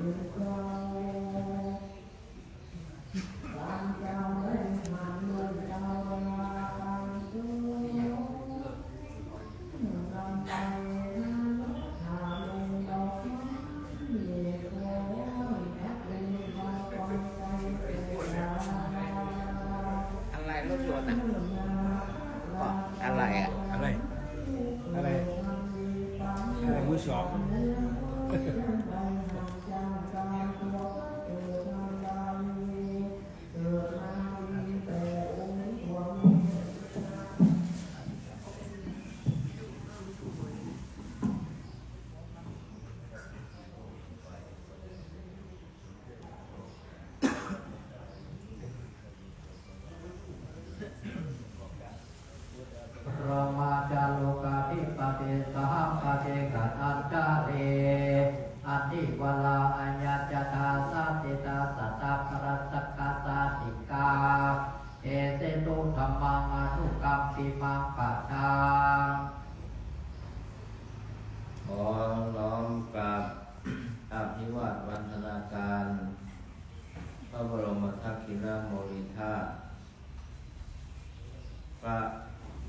อะไรรถยนต์อ่ะก็อะไรอ่ะอะไรมือสองรามาจาโลกาธิปติสหัมปติกัอัญจาเรอธิวลาอัญญาจตาสัตติตาสัตตปรัสสกาสาติกาเอเตตุธัมมังอนุกัมปิมังปัฏฐาขอน้อมกราบอภิวาทวันธนาการพระบรมทักษิณโมลีธาตุพระ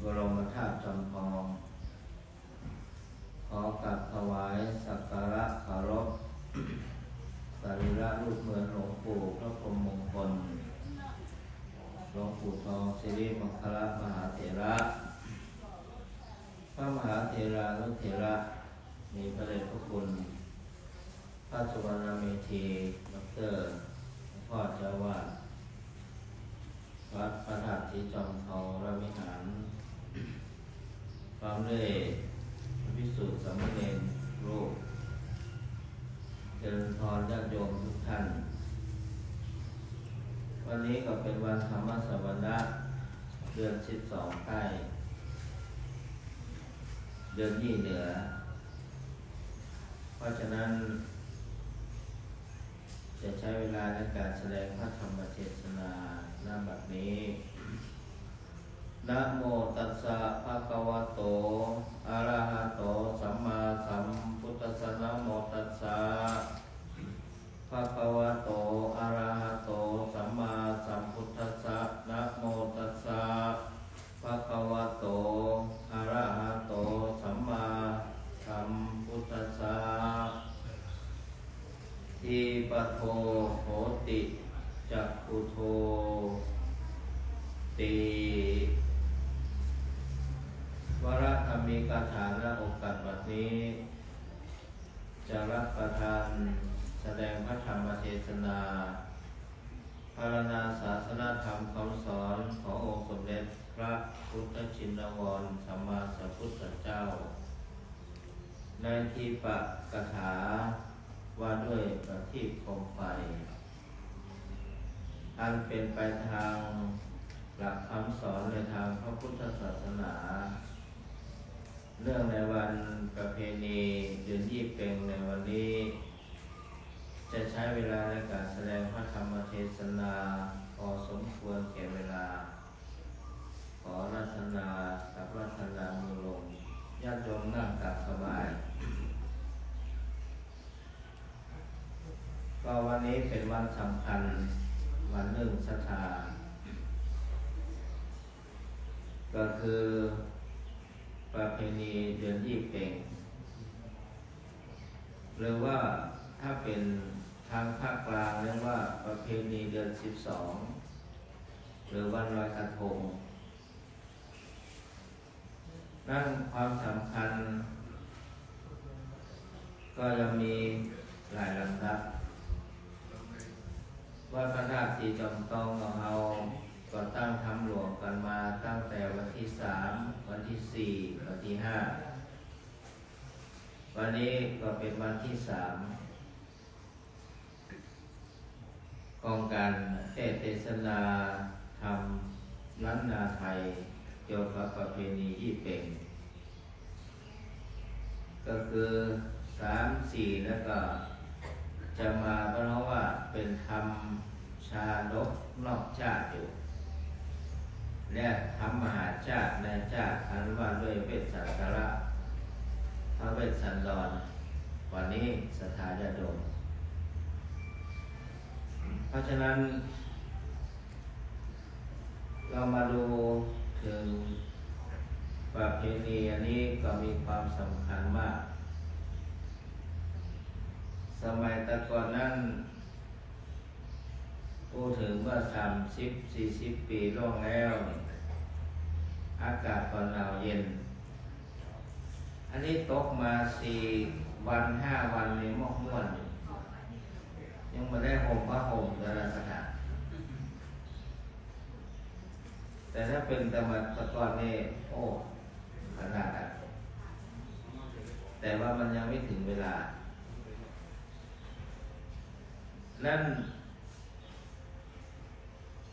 บรมธาตุจำลองขอกราบถวายสักการะเคารพสรีระรูปเหมือนหลวงปู่พระพรหมมงคลหลวงปู่ทองสิริมังคลมหาเถระพระมหาเถรานุเถระมีพระเดชพระคุณพระสุวรรณเมธีดร.พ่อเจ้าวาดวัดพระธาตุสีจอมทองวรวิหารพร้อมด้วยภิกษุสามเณรรูปเจริญพรญาติโยมทุกท่าน วันนี้ก็เป็นวันธรรมสวนะเดือน12 ใกล้เดือนยี่เหนือเพราะฉะนั้นจะใช้เวลาในการแสดงพระธรรมเทศนาณ บัดนี้นะโมตัสสะภะคะวะโตอะระหะโตสัมมาสัมพุทธัสสะนะโมตัสสะภะคะวะโตอะระหะโตสัมมาสัมพุทธัสสะนะโมตัสสะภะคะวะโตอะระหะโตสัมมาสัมพุทธัสสะอิปัสโสโหติจักขุโทติวรธรรมิกถาณโอกาสบัดนี้จะรับประทานแสดงพระธรรมเทศนาพารณาศาสนธรรมคำสอนขององค์สมเด็จพระพุทธชินวรสัมมาสัมพุทธเจ้าในที่ปะกถาว่าด้วยประทีปโคมไฟอันเป็นไปทางหลักคำสอนในทางพระพุทธศาสนาเนื่องในวันประเพณีเดือนยี่เป็งในวันนี้จะใช้เวลาในการแสดงพระธรรมเทศนาพอสมควรแก่เวลาขอรัตนากับรัตนามือลงญาติโยมนั่งตักสบายก็วันนี้เป็นวันสำคัญวันหนึ่งศรัทธาก็คือประเพณีเดือนยี่เป็งหรือว่าถ้าเป็นทางภาคกลางเรียกว่าประเพณีเดือน12หรือวันลอยกระทงนั่นความสำคัญก็ยังมีหลายลำดับวัดพระธาตุสีจอมทองของเราก็ตั้งทำหลวงกันมาตั้งแต่วันที่3วันที่4วันที่5วันนี้ก็เป็นวันที่3ของการเทศนาธรรมล้านนาไทยเกี่ยวกับประเพณียี่เป็งก็คือ3-4แล้วก็จะมาเพราะว่าเป็นธรรมชาดกนอกชาติอยู่และธรรมมหาชาติในชาติอันว่าด้วยเวสสันตระพระเวสสันดรวันนี้สถาญาโยม เพราะฉะนั้น เรามาดูถึงประเพณีอันนี้ก็มีความสำคัญมาก สมัยแต่ก่อนนั้นพูดถึงว่า30-40 ปีล่วงแล้ว อากาศก็หนาวเย็น อันนี้ตกมา4 วัน 5 วันในมอกม่วน ยังไม่ได้ห่มผ้าห่มแต่ละสถานแต่ถ้าเป็นตะกอนนี่โอ้ขนาดนั้นแต่ว่ามันยังไม่ถึงเวลา นั่น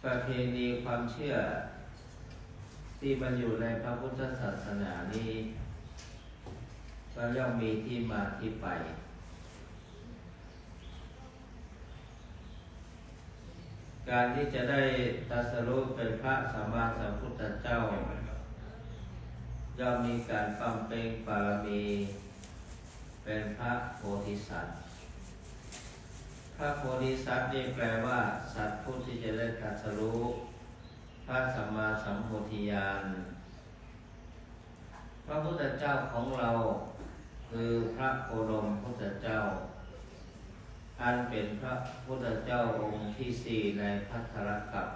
ประเพณีความเชื่อที่มันอยู่ในพระพุทธศาสนานี้ก็ย่อมมีที่มาที่ไป การที่จะได้ตรัสรู้เป็นพระสัมมาสัมพุทธเจ้าย่อมมีการบำเพ็ญบารมีเป็นพระโพธิสัตว์พระโพธิสัตว์นี่แปลว่าสัตว์ผู้ที่จะได้ตรัสรู้พระสัมมาสัมโพธิญาณพระพุทธเจ้าของเราคือพระโคดมพุทธเจ้าอันเป็นพระพุทธเจ้าองค์ที่4ในภัทรกัป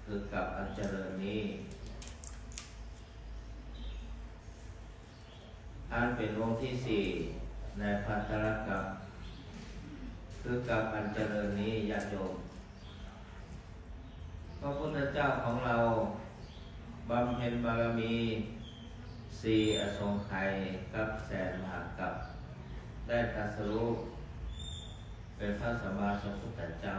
คือกัปอันเจริญนี้อันเป็นองค์ที่4ในภัทรกัปคือกัปอันเจริญนี้ญาติโยมพระพุทธเจ้าของเราบำเพ็ญบารมี4 อสงไขยกับแสนมหากัปได้ตรัสรู้เป็นพระสัมมาสัมพุทธเจ้า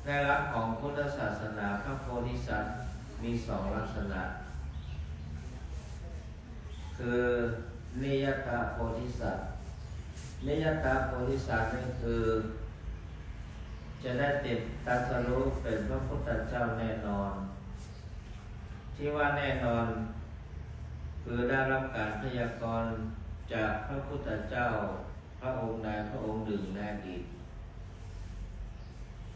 ในหลักของพุทธศาสนาพระโพธิสัตว์มี2 ลักษณะคือนิยตโพธิสัตว์นิยตโพธิสัตว์นี่คือจะได้ติดตรัสรู้เป็นพระพุทธเจ้าแน่นอนที่ว่าแน่นอนคือได้รับการพยากรณ์จากพระพุทธเจ้าพระองค์ใดพระองค์หนึ่งในอดีต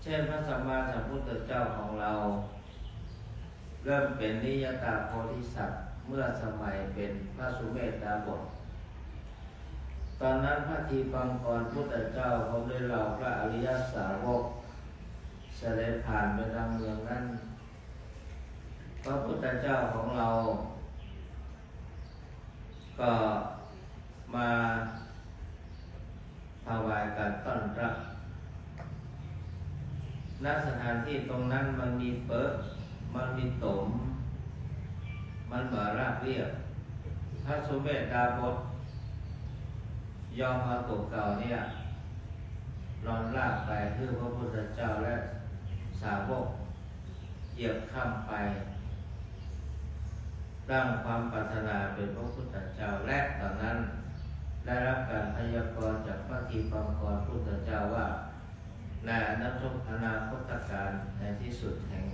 เช่นพระสัมมาสัมพุทธเจ้าของเราเริ่มเป็นนิยตโพธิสัตว์เมื่อสมัยเป็นพระสุเมธดาบทตอนนั้นพระทีปังกรพุทธเจ้าเขาได้เหล่าพระอริยสาวกเสด็จผ่านไปทางเมืองนั้นพระพุทธเจ้าของเราก็มาถวายการต้อนรับณสถานที่ตรงนั้นมันมีเปิดมันมีตมมันเหมือนราบเรียบพระสุเมธดาบทยอมเอาตัวเก่าเนี่ยรอนลากไปเพื่อพระพุทธเจ้าและสาวกเหยียบข้ามไปตั้งความปรารถนาเป็นพระพุทธเจ้าและตอนนั้นได้รับการพยากรณ์จากพระทีปังกรพุทธเจ้าว่าในอนาคตการในที่สุดแห่ง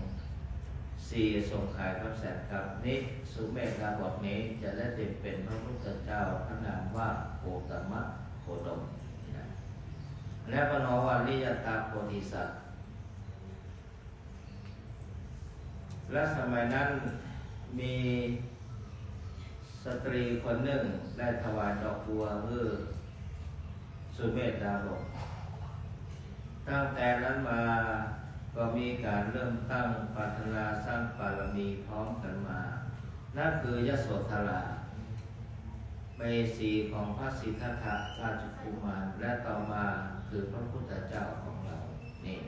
4 สงไขยกับแสนกับนี้สุเมธดาบทนี้จะได้เป็นพระพุทธเจ้าพระนามว่าโคตมะโคดมและพระนวาริยตาโพธิสัตว์และสมัยนั้นมีสตรีคนหนึ่งได้ถวายดอกบัวเพื่อสุเมธดาบทตั้งแต่นั้นมาก็มีการเริ่มตั้งปรารถนาสร้างบารมีพร้อมกันมานั่นคือยโสธราเมสีของพระสิทธัตถะราชกุมารและต่อมาคือพระพุทธเจ้าของเรานี่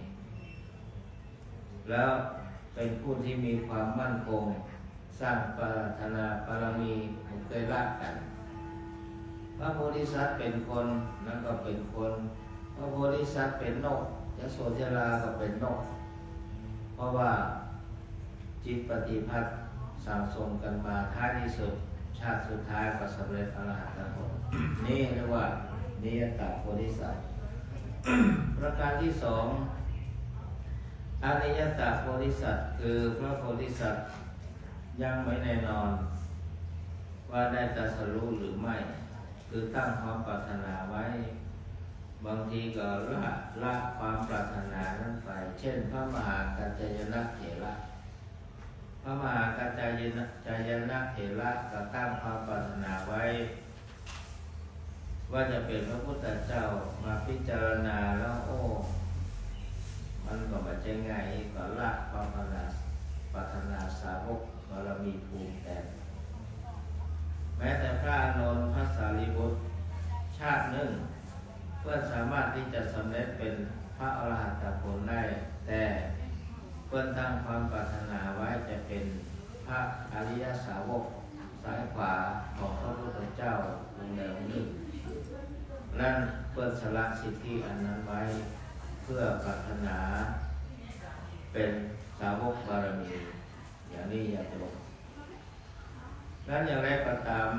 แล้วเป็นผู้ที่มีความมั่นคงสร้างปรารถนาบารมีผมเคยรักกันพระโพธิสัตว์เป็นคนนั่นก็เป็นคนพระโพธิสัตว์เป็นนกยโสธราก็เป็นนกเพราะว่าจิตปฏิภัทธ์สั่งสมกันมาท้ายที่สุดชาติสุดท้ายก็สำเร็จอรหัตผล นี่เรียกว่านิยตโพธิสัตว์ ประการที่2อนิยตโพธิสัตว์คือพระโพธิสัตว์ยังไม่แน่นอนว่าได้ตรัสรู้หรือไม่คือตั้งความปรารถนาไว้ บางทีก็ละความปรารถนานั้นไป เช่นพระมหากัจจายนะเถระพระมหากัจจายนะเถระก็ตั้งความปรารถนาไว้ ว่าจะเป็นพระพุทธเจ้ามาพิจารณาแล้วโอ้มันก็มาเจงไงก็ละความปรารถนาสาวกบารมีภูมิแต่แม้แต่พระอานนท์พระสารีบุตรชาติหนึ่งเพื่อสามารถที่จะสำเร็จเป็นพระอรหันตผลได้แต่เพื่อตั้งความปรารถนาไว้จะเป็นพระอริยสาวกสายขวาของพระพุทธเจ้าองค์ใดองค์หนึ่งนั่นเพื่อสละสิทธิอันนั้นไว้เพื่อปรารถนาเป็นสาวกบารมีอย่างนี้อย่าตกนั้นอย่างไรก็ตาม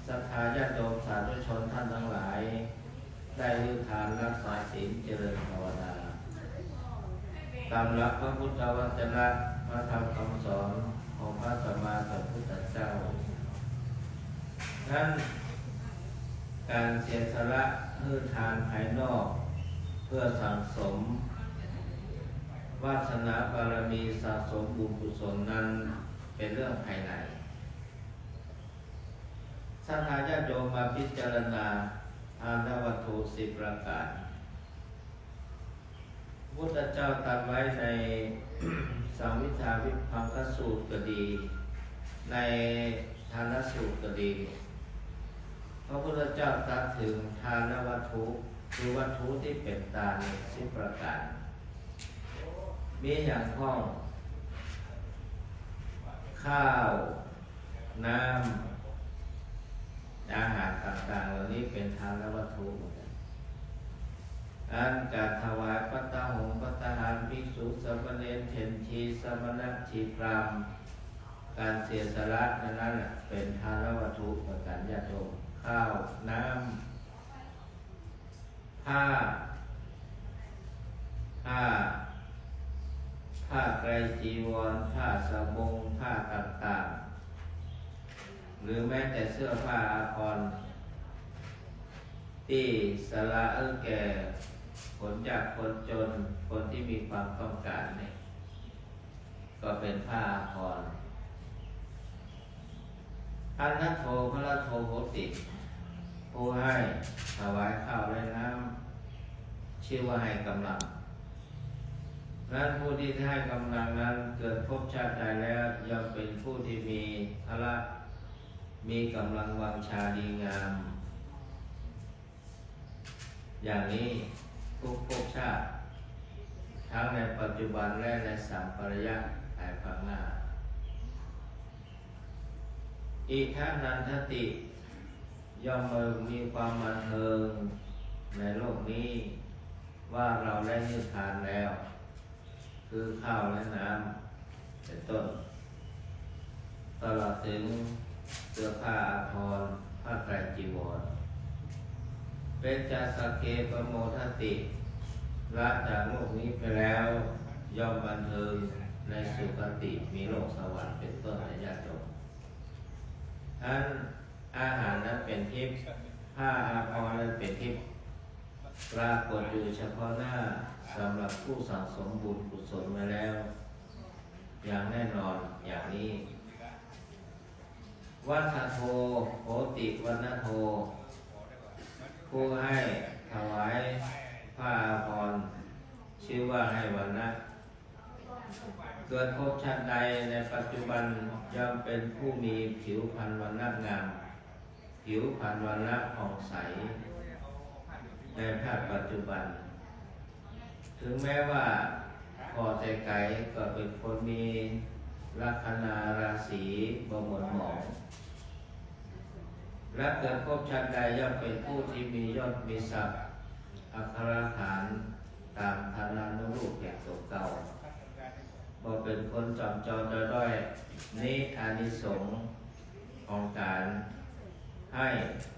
ศรัทธาญาติโยมสาธุชนท่านทั้งหลายได้ยึดทานรักษาศีลเจริญภาวนาตามหลักพระพุทธวจนะพระธรรมคำสอนของพระสัมมาสัมพุทธเจ้านั้นการเสียสละให้ทานภายนอกเพื่อสั่งสมวาสนาบารมีสะสมบุญกุศลนั้นเป็นเรื่องภายในศรัทธาญาติโยมมาพิจารณาทานวัตถุ10ประการพุทธเจ้าตรัสไว้ใน สังวิชาวิภังคสูตรก็ดีในทานสูตรก็ดีพระพุทธเจ้าตรัสถึงทานวัตถุคือวัตถุที่เป็นทาน10ประการมีอย่างห้องข้าวน้ำอาหารต่างๆเหล่านี้เป็นทานวัตถุการถวายภัตตาหงส์ภัตตาหารภิกษุสามเณรเถรชีสมณะชีพราหมณ์การเสียสละนั้นเป็นทานวัตถุประการญาติโยมข้าวน้ำผ้าไตรจีวรผ้าสบงผ้าต่างๆหรือแม้แต่เสื้อผ้าอาภรณ์ที่สละแก่คนยากคนจนคนที่มีความต้องการเนี่ยก็เป็นผ้าอาภรณ์อันนัทโทพระโทโหติผู้ให้ถวายข้าวและน้ำชื่อว่าให้กำลังนั้นผู้ที่ให้กำลังนั้นเกิดภพชาติใดแล้วย่อมเป็นผู้ที่มีพละมีกำลังวังชาดีงามอย่างนี้ทุกภพชาติทั้งในปัจจุบันและในสัมปรายะภายภาคหน้าอีกทั้งนันทติย่อมมีความบันเทิงในโลกนี้ว่าเราได้นิพพานแล้วคือข้าวและน้ำเป็นต้นตลอดถึงเสื้อผ้าอาภรณ์ผ้าไตรจีวรเป็นจาสเกปโมทติละจากโลกนี้ไปแล้วย่อมบันเทิงในสุคติมีโลกสวรรค์เป็นต้นในญาติโยมอันอาหารนั้นเป็นทิพย์ผ้าอาภรณ์นั้นเป็นทิพย์ปรากฏอยู่เฉพาะหน้าสำหรับผู้สั่งสมบุญกุศลมาแล้วอย่างแน่นอนอย่างนี้วัฏโทโหติวัฏโทผู้ให้ถวายผ้าอาภรณ์ชื่อว่าให้วรรณะเกิดภพชาติใดในปัจจุบันย่อมเป็นผู้มีผิวพรรณวรรณะงามผิวพรรณวรรณะผ่องใสในภาคปัจจุบันถึงแม้ว่าพอใจไกลก็เป็นคนมีลัคนาราศีบ่หม่นหมองและเกิดภพชาติใดย่อมเป็นผู้ที่มียศมีศักดิ์อัครฐานตามฐานานุรูปแห่งตัวเก่าบ่เป็นคนจอมจอด้อยนี้อานิสงส์ของการให้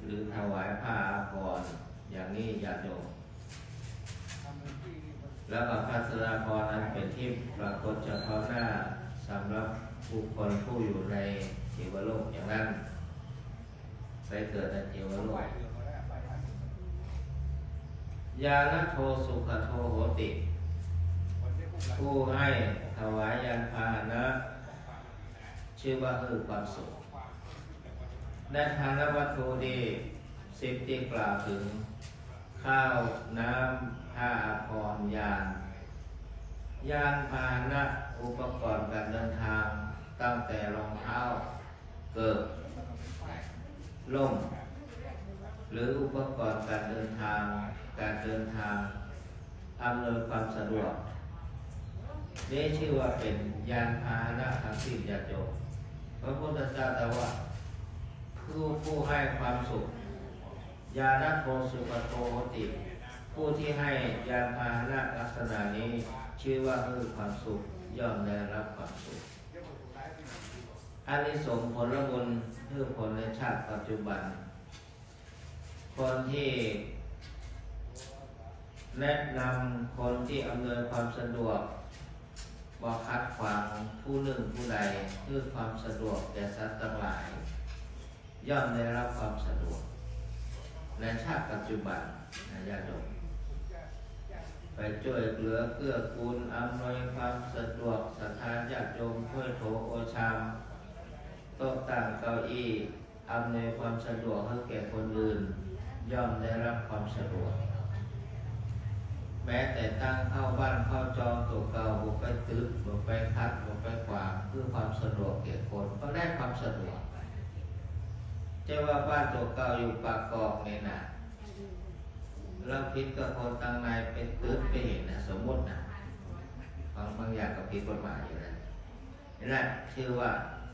หรือถวายผ้าอาภรณ์อย่างนี้ญาติโยมแล้วก็พระสราภรณ์นั้นเป็นที่ปรากฏเฉพาะหน้าสำหรับบุคคลผู้อยู่ในเทวโลกอย่างนั้นไปเกิดในเทวโลก ญาณโทสุขโทโหติ ผู้ให้ถวายยานพาหนะ ชื่อว่าคือความสุขในทานวัตถุดี10ที่กล่าวถึงข้าวน้ำผ้าอาภรณ์ยานพาหนะอุปกรณ์การเดินทางตั้งแต่รองเท้าเกิบล่มหรืออุปกรณ์การเดินทางอำนวยความสะดวกนี่ชื่อว่าเป็นยานพาหนะทางสิ้นญาติโยมพระพุทธเจ้าตรัสว่าผู้ให้ความสุขญาณโทสุขโทโหติ ผู้ที่ให้ยานพาหนะลักษณะนี้ชื่อว่าคือความสุขย่อมได้รับความสุขอานิสงส์ผลบุญคือผลในชาติปัจจุบันคนที่แนะนำคนที่อำนวยความสะดวกบ่คัดขวางผู้หนึ่งผู้ใดเพื่อความสะดวกแก่สัตว์ทั้งหลายย่อมได้รับความสะดวกในชาติปัจจุบันนะญาติโยมไปช่วยเหลือเกื้อกูลอำนวยความสะดวกศรัทธาญาติโยมถ้วยโถโอชามโต๊ะตั้งเก้าอี้อำนวยความสะดวกให้แก่คนอื่นย่อมได้รับความสะดวกแม้แต่ตั้งเข้าบ้านเข้าจองตัวเก่าบุกไปตึกบุกไปคัดบุกไปขวางเพื่อความสะดวกแก่คนก็ได้ความสะดวกจะว่าบ้านตัวเก่าอยู่ปากกอกเนี่ยนะเราผิดกับคนตั้งในเป็นตึกไปเห็นนะสมมตินะบางอย่างก็ผิดกฎหมายอยู่นะนี่แหละชื่อว่า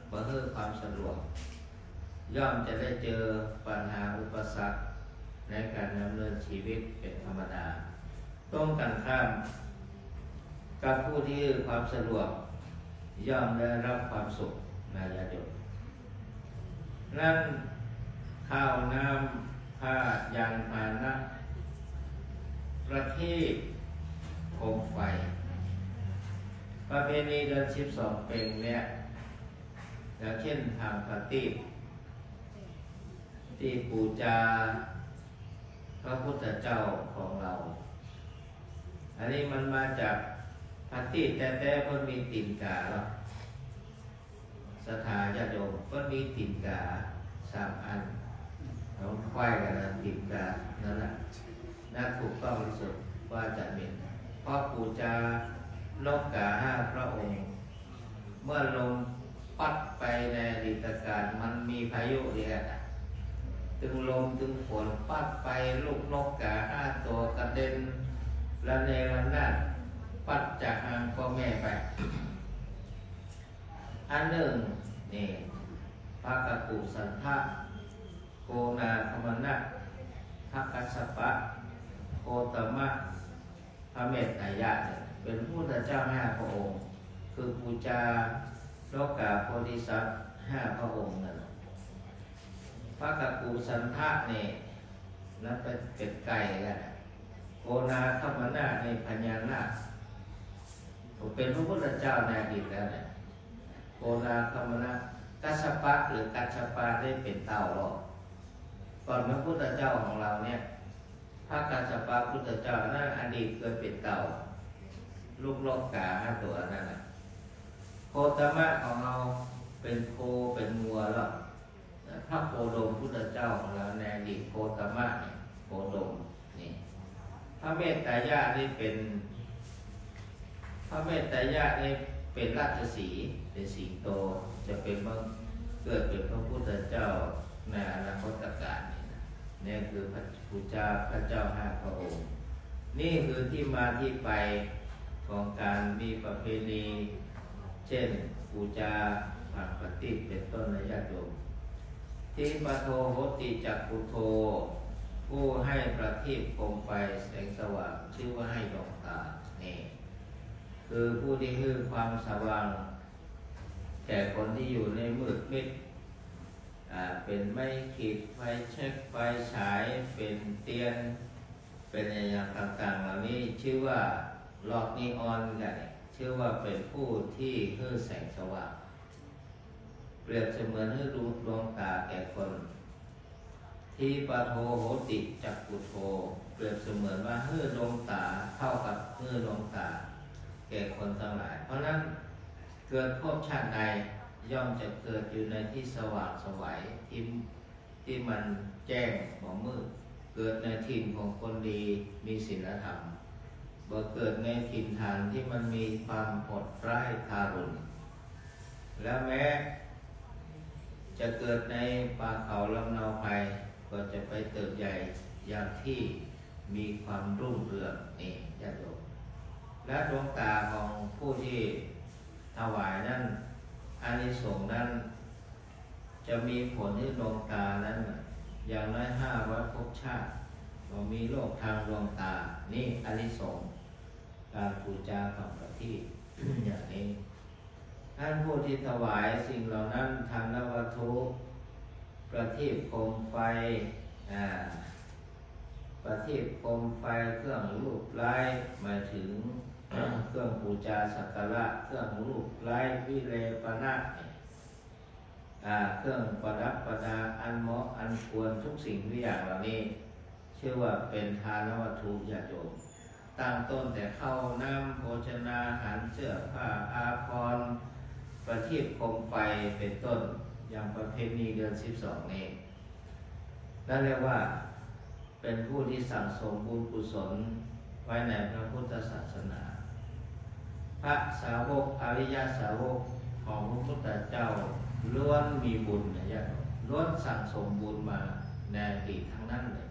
เพื่อความสะดวกย่อมจะได้เจอปัญหาอุปสรรคในการดำเนินชีวิตเป็นธรรมดาต้องกันข้ามกับผู้ที่ความสะดวกย่อมได้รับความสุขในญาติโยมนั่นข้าวน้ำผ้ายานพาหนะประทีปโคมไฟประเพณีเดือน12เป็นเนี่ยอย่างเช่นทางปฏิบัติที่ปูชาพระพุทธเจ้าของเราอันนี้มันมาจากปฏิบัติแต่เพิ่นมีติ่นกาแล้วสถาญาติโยมเพิ่นมีติ่นกา3 อันเราควายกันนะติ่นกานั่นแหละน่าถูกต้องที่สุดว่าจะเป็นเพราะปูชานกกา5 พระองค์เมื่อลงปัดไปในอดีตการมันมีพายุเรียกตึงลมตึงฝนปัดไปลูกนกกา5 ตัวกระเด็นระเนระนาดปัดจากหางพ่อแม่ไปอันหนึ่งนี่พระกักุสันทะโกนาคมนะพระกัสสปะโคตมะพระเมตตายะเป็นพระพุทธเจ้า5 พระองค์คือปูชาโลกาโพธิสัตว์5 พระองค์นั่นพระกักุสันทะนี่นั่นเป็นไก่กันโกนาคมนะในพญานาคเป็นพระพุทธเจ้าในอดีตแล้วเนี่ยโกนาคมนะกัสสปะหรือกัสสปะได้เป็นเต่าหรอกก่อนพระพุทธเจ้าของเราเนี่ยพระกัสสปะพุทธเจ้านั่นอดีตเคยเป็นเต่าลูกนกกา5 ตัวนั่นแหละโคตมะของเราเป็นโคเป็นงัวแล้วพระโคดมพุทธเจ้าของเราในอดีตโคตมะเนี่ยโคดมนี่พระเมตตายะนี่เป็นพระเมตตายะนี่เป็นราชสีห์เป็นสิงโตจะเป็นเกิดเป็นพระพุทธเจ้าในอนาคตการนี่คือพระพุทธเจ้าพระเจ้า5 พระองค์นี่คือที่มาที่ไปของการมีประเพณีเช่นปูชาผักปฏิเป็นต้นในญาติโยมที่ปะโทโหติจักขุโทผู้ให้ประทีปโคมไฟแสงสว่างชื่อว่าให้ดวงตานี่คือผู้ที่ให้ความสว่างแก่คนที่อยู่ในมืดมิดเป็นไม้ขีดไฟเช็คไฟฉายเป็นเตียนเป็นอย่างต่างๆเหล่านี้ชื่อว่าหลอกนีออนกันชื่อว่าเป็นผู้ที่ให้แสงสว่างเปรียบเสมือนให้ดวงตาแก่คนที่ปะโทโหติจักขุโทเปรียบ เสมือนว่าเฮือดวงตาเท่ากับเฮือดวงตาแก่คนทั้งหลาย เพราะนั้นเกิดภพชาติใดย่อมจะเกิดอยู่ในที่สว่างไสวที่มันแจ้งบ่มืดเกิดในถิ่นของคนดีมีศีลธรรมบ่เกิดในถิ่นฐานที่มันมีความโหดร้ายทารุณและแม้จะเกิดในป่าเขาลำเนาไพรก็จะไปเติบใหญ่อย่างที่มีความรุ่งเรืองนี่ญาติโยมและดวงตาของผู้ที่ถวายนั้นอานิสงส์นั้นจะมีผลที่ดวงตานั้นอย่างน้อย500ภพชาติก็มีโลกทางดวงตานี่อานิสงส์การบูชาของพระที่ อย่างนี้ท่านผู้ที่ถวายสิ่งเหล่านั้นทางนวัตถุประทีปโคมไฟประทีปโคมไฟเครื่องรูปไล้หมายถึง เครื่องบูชาสักการะเครื่องรูปไล้วิเลปนะเครื่องประดับประดาอันเหมาะอันควรทุกสิ่งทุกอย่างเหล่านี้ชื่อว่าเป็นทานวัตถุญาติโยมตั้งต้นแต่ข้าวน้ำโภชนาอาหารเสื้อผ้าอาภรณ์ประทีปโคมไฟเป็นต้นอย่างประเพณีเดือน12นี้นั่นเรียกว่าเป็นผู้ที่สั่งสมบุญกุศลไว้ในพระพุทธศาสนาพระสาวกอริยสาวกของพระพุทธเจ้าล้วนมีบุญนะญาติล้วนสั่งสมบุญมาในอดีตทั้งนั้นเลย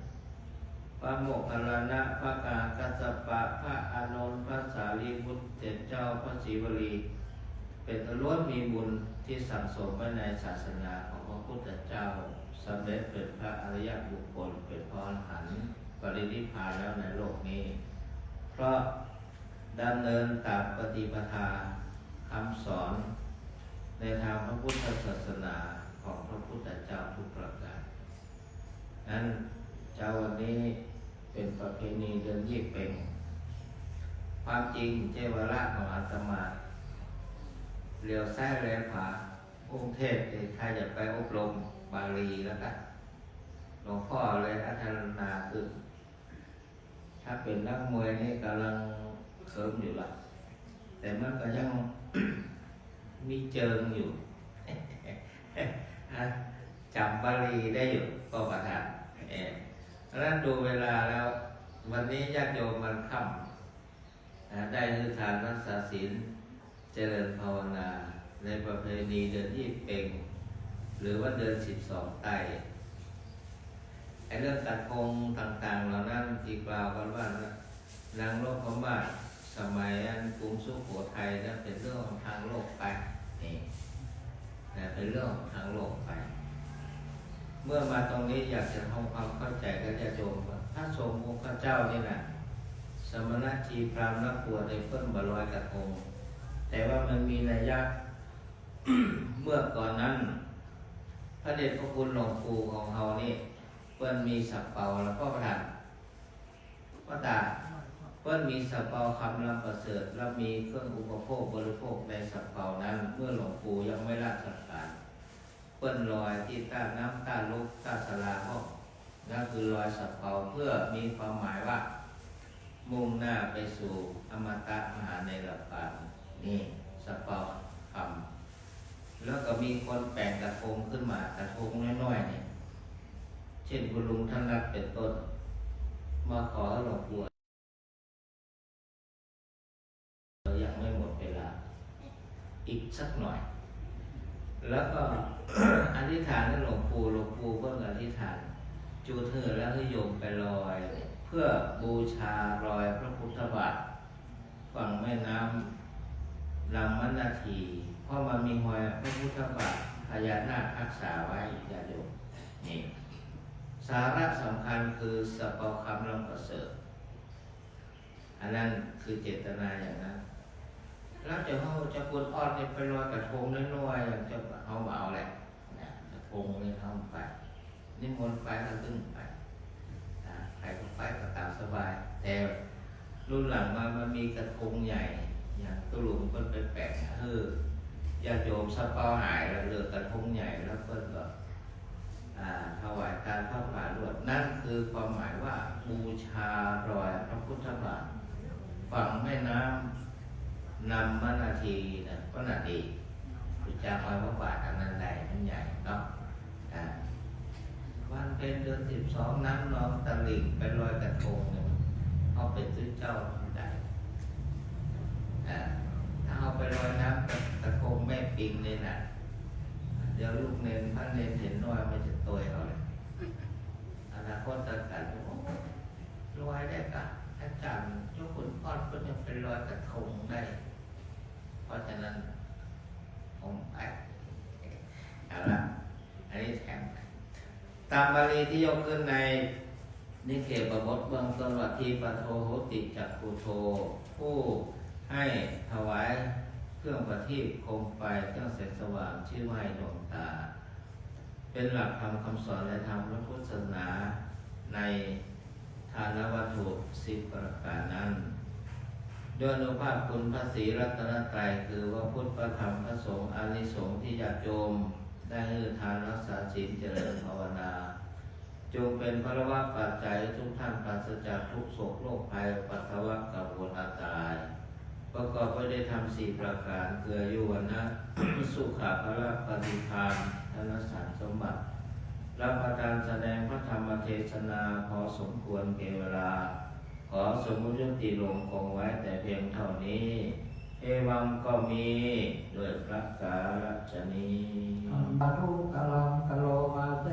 พระโมคคัลลานะพระกากัสสปะพระอานนท์พระสารีบุตรเจ้าพระศรีวลีเป็นล้วนมีบุญที่สั่งสมไว้ในศาสนาของพระพุทธเจ้าสำเร็จเป็นพระอริยบุคคลเป็นพระอรหันต์ปรินิพพานแล้วในโลกนี้เพราะดำเนินตามปฏิปทาคำสอนในทางพระพุทธศาสนาของพระพุทธเจ้าทุกประการนั้นเจ้าวันนี้เป็นประเพณีเดือนยี่เป็งความจริงเจวระของอาตมาเลี้ยวซ้ายเลี้ยวขวาองค์เทศใครอยากไปอบรมบาลีแล้วกันหลวงพ่อเลยอาจารย์นาคือถ้าเป็นนักมวยนี่กำลังเคิร์มอยู่ละแต่มันก็ยัง มีเจิงอยู่ จำบาลีได้อยู่ก็ประทานเพราะนั้นดูเวลาแล้ววันนี้ญาติโยมมันค่ำได้คือทานรักษาศีลเจริญภาวนาในประเพณีเดือนยี่เป็งหรือว่าเดือน12ไต่ไอ้เรื่องกระทงต่างๆเหล่านั้นที่กล่าวกันว่านางโลกพม่าสมัยกรุงสุโขทัยนั้นเป็นเรื่องของทางโลกไปนี่เป็นเรื่องของทางโลกไปเมื่อมาตรงนี้อยากจะทำความเข้าใจกับญาติโยมว่าพระสงฆ์องค์พระเจ้านี่นะสมณชีพราหมณ์นักบวชในเพิ่นบ่ลอยกระทงแต่ว่ามันมีนัยยะ เมื่อก่อนนั้นพระเดชพระคุณหลวงปู่ของเรานี่เพิ่นมีสับเปาแล้วก็ประทานว่าตาเพิ่นมีสับเปาคำลำประเสริฐแล้วมีเครื่องอุปโภคบริโภคในสับเปานั้นเมื่อหลวงปู่ยังไม่ละสังขารเปิ้นลอยที่ใต้น้ำใต้ลุกใต้ศาลาห้องนั่นคือลอยสับเปาเพื่อมีความหมายว่ามุ่งหน้าไปสู่อมตะมหาในหลักการนี่สับเปาคำแล้วก็มีคนแปลงกระทงขึ้นมากระทงน้อยๆเนี่ยเช่นคุณลุงท่านรักเป็นต้นมาขอหลวงปู่ยังไม่หมดเวลาอีกสักหน่อยแล้วก็ อธิษฐานให้หลวงปู่เพิ่งอธิษฐานจูเธอแล้วให้โยมไปลอยเพื่อบูชารอยพระพุทธบาทฝั่งแม่น้ำลำมนาทีเพราะมันมีหอยพระพุทธบาทพญานาครักษาไว้ญาติโยมนี่สาระสำคัญคือสัพพคำลำประเสริฐอันนั้นคือเจตนาอย่างนั้นแล้วจะควรอ้อนไปลอยกระทงน้อยๆอย่างจะเอาเบาแหละกระทงนี่ทำไปนิมนต์ไปแล้วตึ้งไปใครก็ไปก็ตามสบายแต่รุ่นหลังมามันมีกระทงใหญ่อย่างตุลุมเพิ่นไปแปะญาติโยมสะเปาหายแล้วเลือกกระทงใหญ่แล้วเพิ่นก็ถวายการผ้าป่าลวดนั่นคือความหมายว่าบูชา ารอยพระพุทธบาทฝั่งแม่น้ำนำมนาทีนะก็นาดีคือจากรอยพระบาทอันนั้นใดมันใหญ่เนาะวันเป็นเดือน12น้ำนองตะลิ่งไปลอยกระทงเนี่ยเอาไปซื้อเจ้าใดถ้าเอาไปลอยน้ำกระทงแม่ปิงเลยนะเดี๋ยวลูกเนนพระเนนเห็นน้อยมันจะตัวเอาเลยอนาคตตะกันลอยได้กะอาจารย์เจ้าคุณพ่อก็ยังเป็นลอยกระทงได้ เพราะฉะนั้นผมเอาละอันนี้แถมตามบาลีที่ยกขึ้นในนิเคปบทเบื้องต้นว่าทีปโทโหติจักขุโทผู้ให้ถวายเครื่องประทีปโคมไฟเครื่องแสงสว่างชื่อว่าให้ดวงตาเป็นหลักธรรมคำสอนและธรรมพระพุทธศาสนาในทานวัตถุ10ประการนั้นด้วยอนุภาพคุณพระศรีรัตนตรัยคือว่าพุทธพระธรรมพระสงฆ์อานิสงส์ที่ญาติโยมได้ให้ทานรักษาศีลเจริญภาวนาจงเป็นพระวะปัจจัยทุกท่านปราศจากทุกโศกโรคภัยปัทวะกับโวนาตายประกอบไปด้วยธรรม4ประการคืออายุวันนะ สุขะพละปฏิภาณธนสารสมบัติรับประทานแสดงพระธรรมเทศนาพอสมควรแก่เวลาขอสมมุติยุติลงคงไว้แต่เพียงเท่านี้เอวังก็มีด้วยพระกาลชนี อัมปะทุกะลังกะโลมาเซ